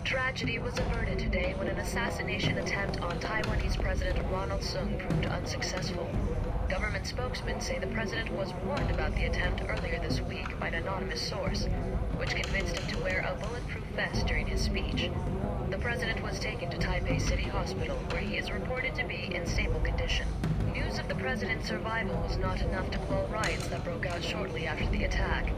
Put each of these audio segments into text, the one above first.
Tragedy was averted today when an assassination attempt on Taiwanese President Ronald Sung proved unsuccessful. Government spokesmen say the president was warned about the attempt earlier this week by an anonymous source, which convinced him to wear a bulletproof vest during his speech. The president was taken to Taipei City Hospital, where he is reported to be in stable condition. News of the president's survival was not enough to quell riots that broke out shortly after the attack.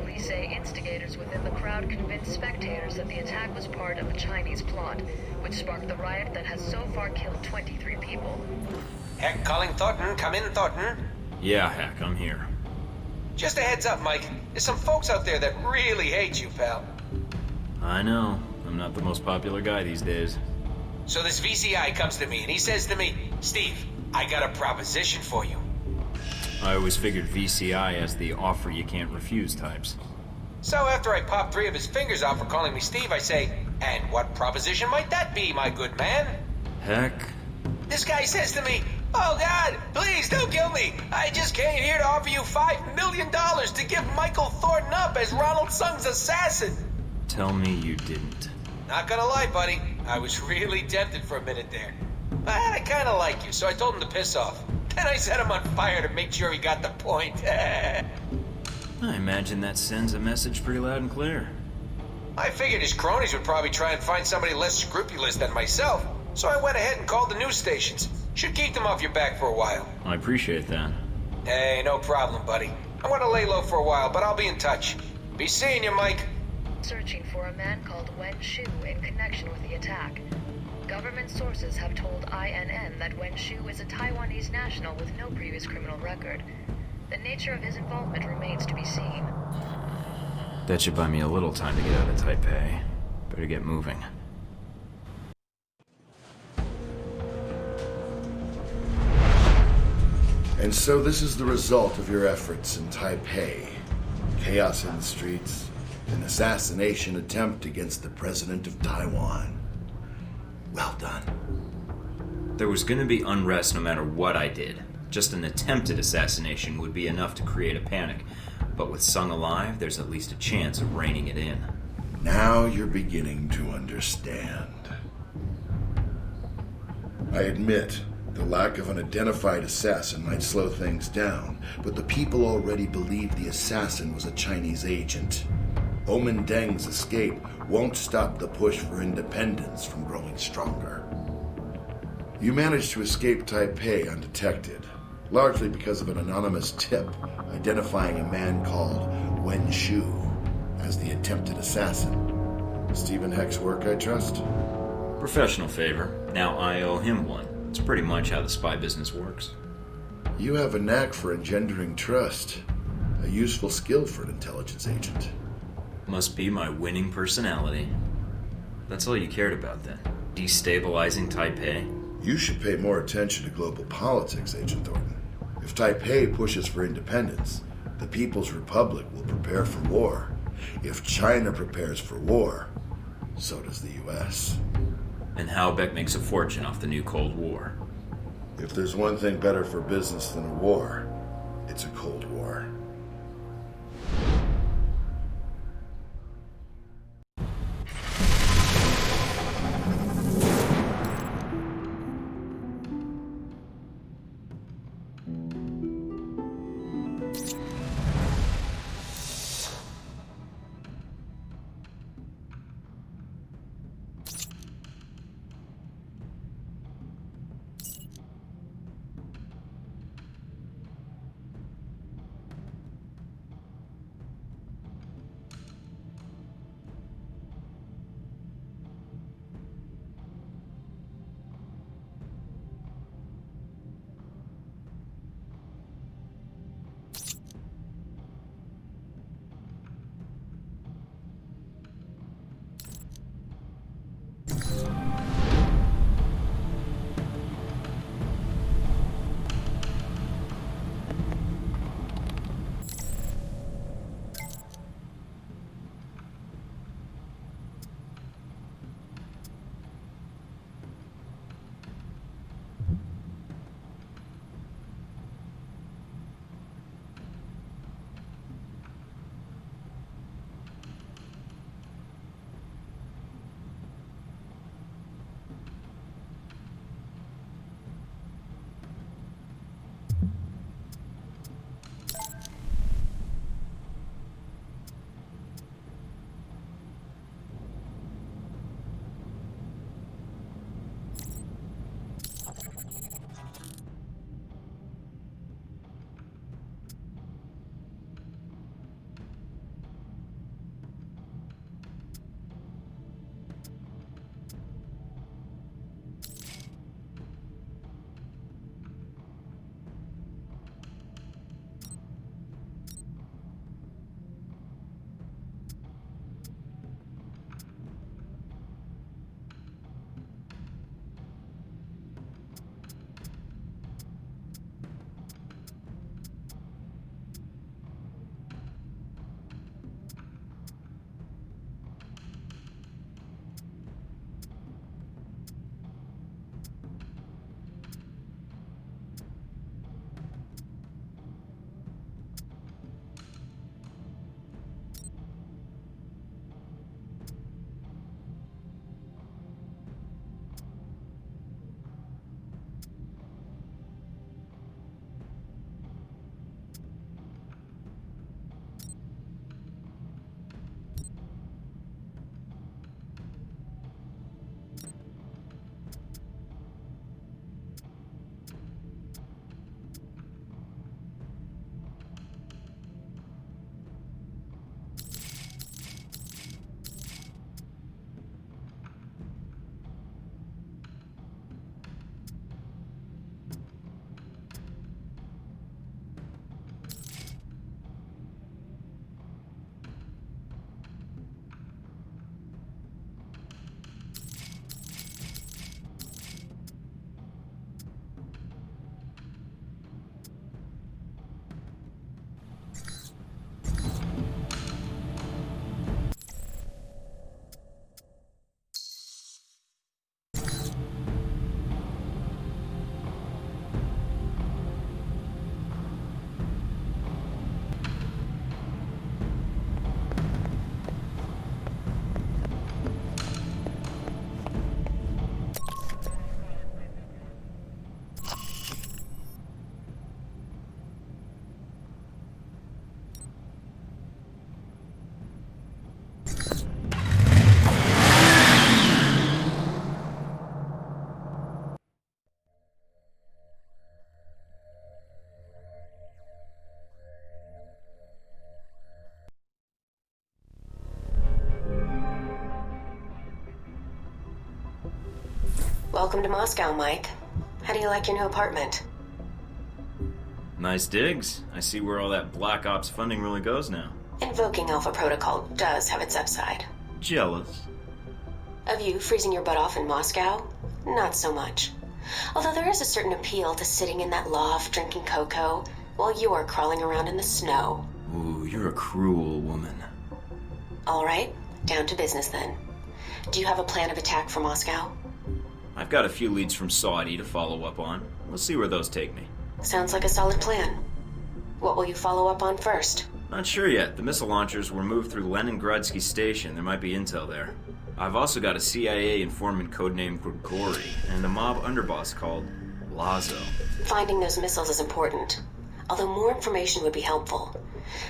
Police say instigators within the crowd convinced spectators that the attack was part of a Chinese plot, which sparked the riot that has so far killed 23 people. Heck, calling Thorton. Come in, Thorton. Yeah, Heck, I'm here. Just a heads up, Mike. There's some folks out there that really hate you, pal. I know. I'm not the most popular guy these days. So this VCI comes to me and he says to me, Steve, I got a proposition for you. I always figured VCI as the offer you can't refuse types. So after I pop 3 of his fingers off for calling me Steve, I say, and what proposition might that be, my good man? Heck. This guy says to me, oh God, please don't kill me. I just came here to offer you $5 million to give Michael Thorton up as Ronald Sung's assassin. Tell me you didn't. Not gonna lie, buddy. I was really tempted for a minute there. But I kinda like you, so I told him to piss off. Then I set him on fire to make sure he got the point. I imagine that sends a message pretty loud and clear. I figured his cronies would probably try and find somebody less scrupulous than myself, so I went ahead and called the news stations. Should keep them off your back for a while. I appreciate that. Hey, no problem, buddy. I'm gonna lay low for a while, but I'll be in touch. Be seeing you, Mike. Searching for a man called Wen Shu in connection with the attack. Government sources have told INN that Wen Shu is a Taiwanese national with no previous criminal record. The nature of his involvement remains to be seen. That should buy me a little time to get out of Taipei. Better get moving. And so this is the result of your efforts in Taipei. Chaos in the streets, an assassination attempt against the president of Taiwan. Well done. There was gonna be unrest no matter what I did. Just an attempted assassination would be enough to create a panic. But with Sung alive, there's at least a chance of reining it in. Now you're beginning to understand. I admit, the lack of an identified assassin might slow things down, but the people already believed the assassin was a Chinese agent. Omen Deng's escape won't stop the push for independence from growing stronger. You managed to escape Taipei undetected, largely because of an anonymous tip identifying a man called Wen Shu as the attempted assassin. Stephen Heck's work, I trust? Professional favor. Now I owe him one. It's pretty much how the spy business works. You have a knack for engendering trust, a useful skill for an intelligence agent. Must be my winning personality. That's all you cared about then? Destabilizing Taipei? You should pay more attention to global politics, Agent Thornton. If Taipei pushes for independence, the People's Republic will prepare for war. If China prepares for war, so does the US. And Halbeck makes a fortune off the new Cold War. If there's one thing better for business than a war, it's a Cold War. Welcome to Moscow, Mike. How do you like your new apartment? Nice digs. I see where all that Black Ops funding really goes now. Invoking Alpha Protocol does have its upside. Jealous. Of you freezing your butt off in Moscow? Not so much. Although there is a certain appeal to sitting in that loft drinking cocoa while you're crawling around in the snow. Ooh, you're a cruel woman. All right, down to business then. Do you have a plan of attack for Moscow? I've got a few leads from Saudi to follow up on. We'll see where those take me. Sounds like a solid plan. What will you follow up on first? Not sure yet. The missile launchers were moved through Leningradsky Station. There might be intel there. I've also got a CIA informant codenamed Grigori and a mob underboss called Lazo. Finding those missiles is important, although more information would be helpful.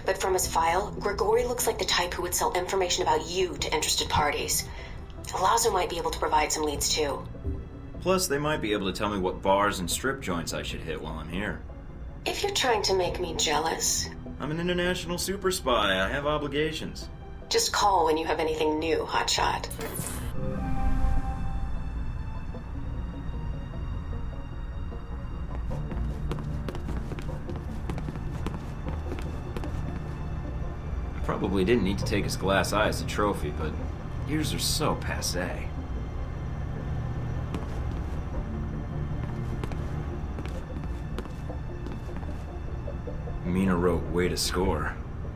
But from his file, Grigori looks like the type who would sell information about you to interested parties. Lazo might be able to provide some leads too. Plus, they might be able to tell me what bars and strip joints I should hit while I'm here. If you're trying to make me jealous... I'm an international super spy. I have obligations. Just call when you have anything new, hotshot. I probably didn't need to take his glass eye as a trophy, but yours are so passé. Mina wrote "Way to Score."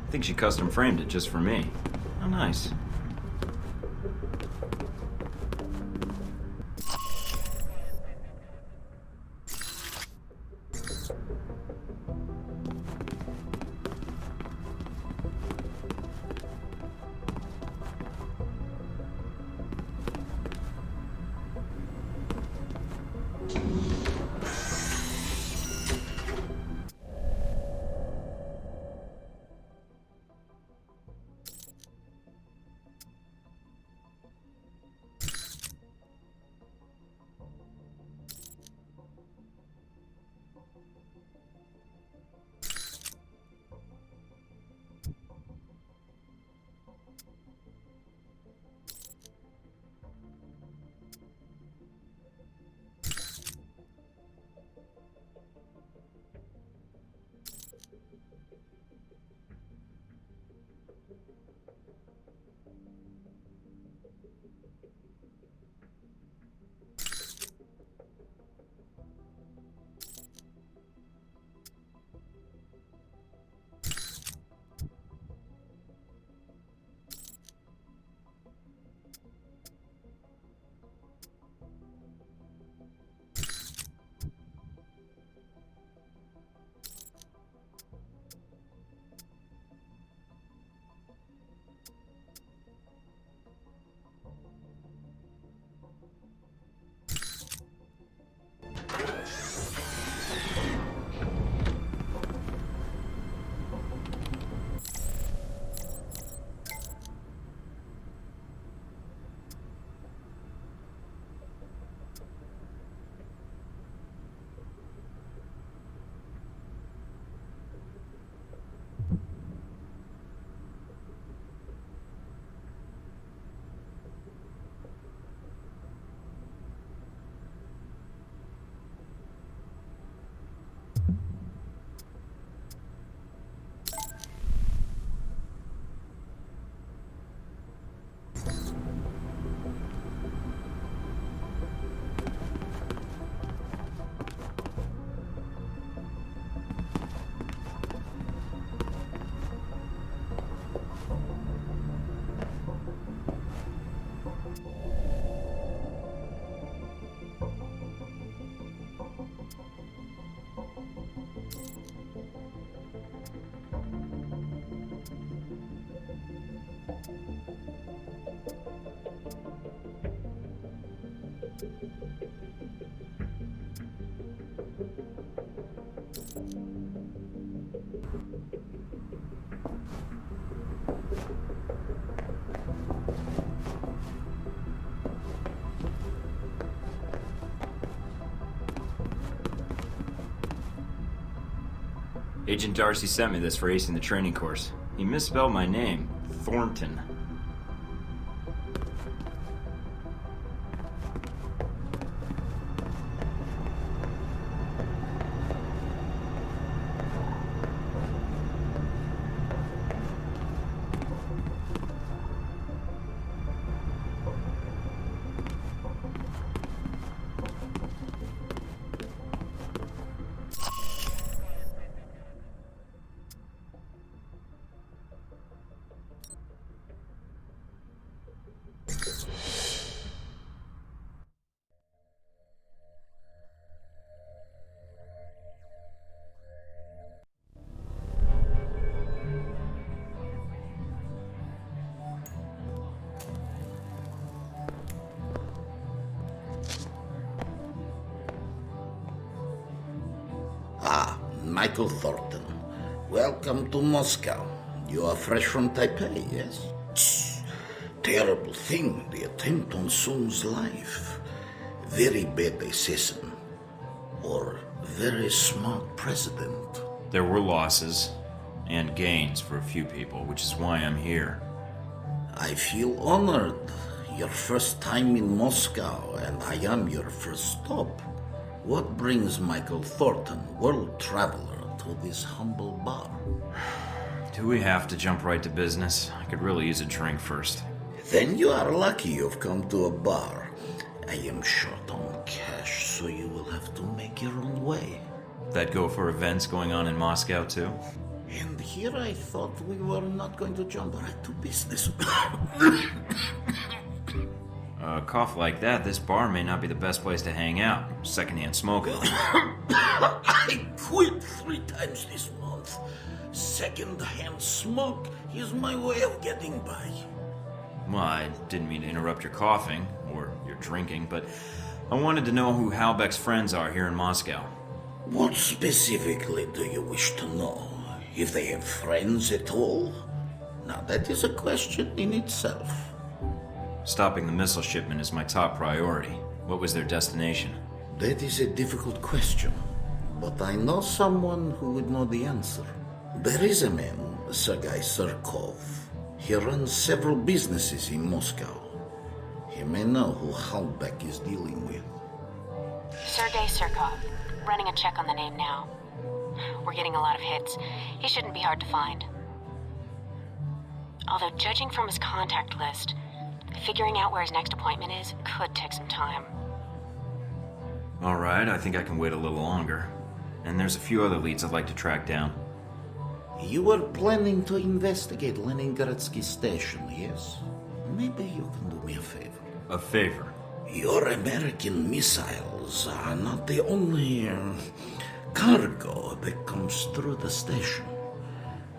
I think she custom framed it just for me. How nice. Agent Darcy sent me this for acing the training course. He misspelled my name, Thornton. Michael Thorton. Welcome to Moscow. You are fresh from Taipei, yes? Tch, terrible thing, the attempt on Sung's life. Very bad assassin. Or very smart president. There were losses and gains for a few people, which is why I'm here. I feel honored. Your first time in Moscow, and I am your first stop. What brings Michael Thornton, world traveler, to this humble bar? Do we have to jump right to business? I could really use a drink first. Then you are lucky you've come to a bar. I am short on cash, so you will have to make your own way. That go for events going on in Moscow, too? And here I thought we were not going to jump right to business. A cough like that, this bar may not be the best place to hang out. Secondhand smoking. I quit 3 times this month. Second-hand smoke is my way of getting by. Well, I didn't mean to interrupt your coughing, or your drinking, but I wanted to know who Halbeck's friends are here in Moscow. What specifically do you wish to know? If they have friends at all? Now, that is a question in itself. Stopping the missile shipment is my top priority. What was their destination? That is a difficult question, but I know someone who would know the answer. There is a man, Sergei Surkov. He runs several businesses in Moscow. He may know who Halbeck is dealing with. Sergei Surkov. Running a check on the name now. We're getting a lot of hits. He shouldn't be hard to find. Although, judging from his contact list, figuring out where his next appointment is could take some time. All right, I think I can wait a little longer. And there's a few other leads I'd like to track down. You were planning to investigate Leningradsky station, yes? Maybe you can do me a favor. A favor? Your American missiles are not the only cargo that comes through the station.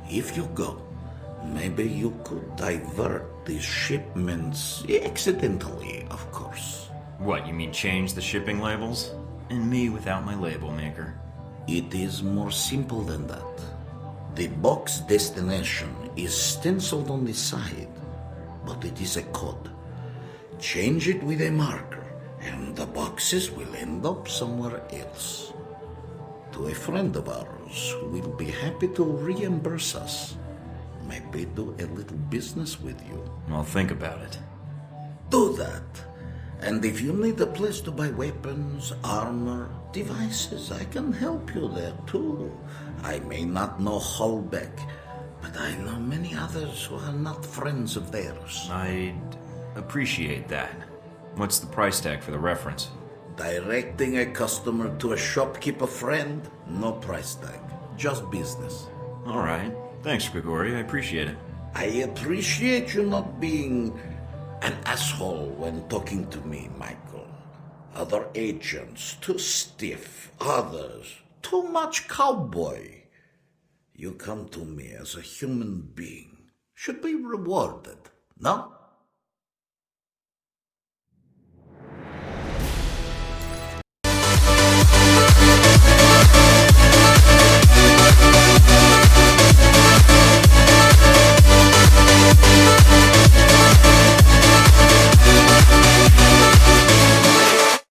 If you go, maybe you could divert these shipments, accidentally, of course. What, you mean change the shipping labels? And me without my label maker. It is more simple than that. The box destination is stenciled on the side, but it is a code. Change it with a marker, and the boxes will end up somewhere else. To a friend of ours who will be happy to reimburse us. Maybe do a little business with you. I'll think about it. Do that. And if you need a place to buy weapons, armor, devices, I can help you there too. I may not know Halbeck, but I know many others who are not friends of theirs. I'd appreciate that. What's the price tag for the reference? Directing a customer to a shopkeeper friend, no price tag. Just business. All right. Thanks, Grigori. I appreciate it. I appreciate you not being an asshole when talking to me, Michael. Other agents, too stiff. Others, too much cowboy. You come to me as a human being. Should be rewarded, no?